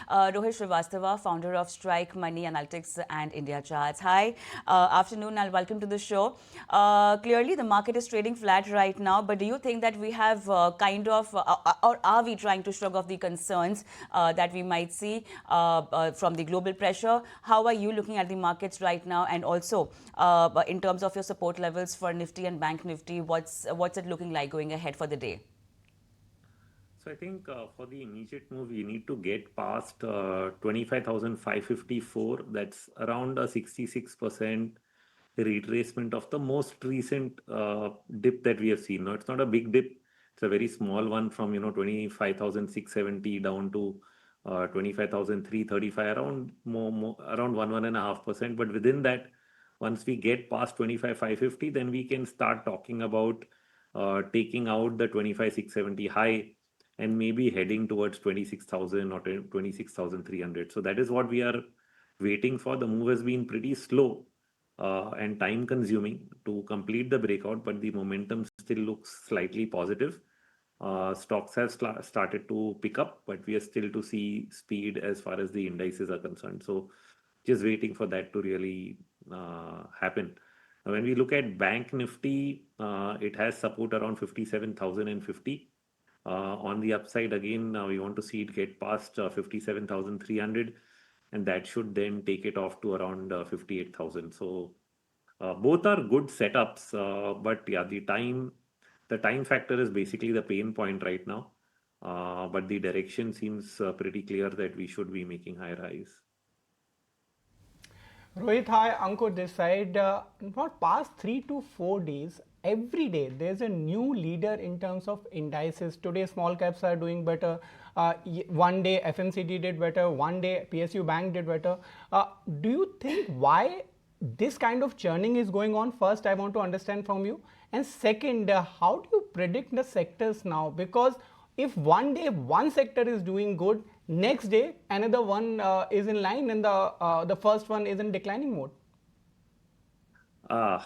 Rohit Srivastava, founder of Strike Money Analytics and India Charts. Hi, afternoon and welcome to the show. Clearly, the market is trading flat right now, but do you think that we have or are we trying to shrug off the concerns that we might see from the global pressure? How are you looking at the markets right now? And also, in terms of your support levels for Nifty and Bank Nifty, what's it looking like going ahead for the day? So I think for the immediate move, we need to get past 25,554. That's around a 66% retracement of the most recent dip that we have seen. No, it's not a big dip. It's a very small one from 25,670 down to 25,335, around 1.5%. But within that, once we get past 25,550, then we can start talking about taking out the 25,670 high and maybe heading towards 26,000 or 26,300. So that is what we are waiting for. The move has been pretty slow and time consuming to complete the breakout, but the momentum still looks slightly positive. Stocks have started to pick up, but we are still to see speed as far as the indices are concerned. So just waiting for that to really happen. Now, when we look at Bank Nifty, it has support around 57,050. On the upside, again, we want to see it get past 57,300, and that should then take it off to around 58,000. So both are good setups, but yeah, the time factor is basically the pain point right now. But the direction seems pretty clear that we should be making higher highs. Rohit, hi, Ankur this side. For past 3 to 4 days, every day there's a new leader in terms of indices. Today, small caps are doing better. One day FMCG did better. One day PSU Bank did better. Do you think why this kind of churning is going on? First, I want to understand from you. And second, how do you predict the sectors now? Because if one day one sector is doing good, next day another one is in line and the first one is in declining mode.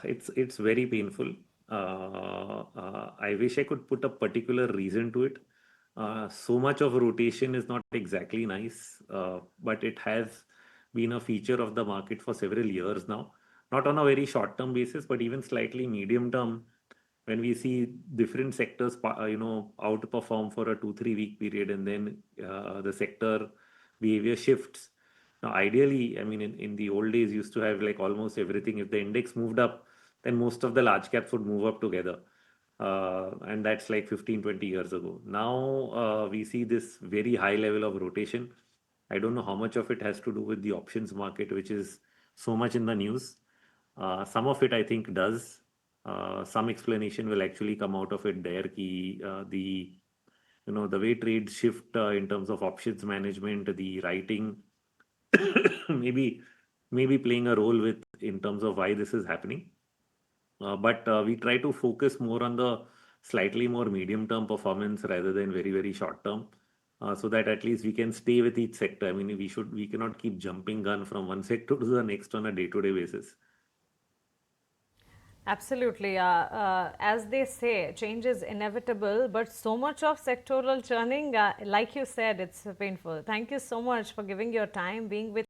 It's very painful. I wish I could put a particular reason to it. So much of rotation is not exactly nice, but it has been a feature of the market for several years now. Not on a very short-term basis, but even slightly medium-term. When we see different sectors, outperform for a 2-3 week period, and then the sector behavior shifts. Now, ideally, I mean, in the old days, used to have like almost everything. If the index moved up, then most of the large caps would move up together. And that's like 15-20 years ago. Now we see this very high level of rotation. I don't know how much of it has to do with the options market, which is so much in the news. Some of it, I think, does. Some explanation will actually come out of it there. The way trades shift in terms of options management, the writing, maybe playing a role with in terms of why this is happening. But we try to focus more on the slightly more medium-term performance rather than very, very short-term, so that at least we can stay with each sector. I mean, we cannot keep jumping gun from one sector to the next on a day-to-day basis. Absolutely. As they say, change is inevitable, but so much of sectoral churning, like you said, it's painful. Thank you so much for giving your time, being with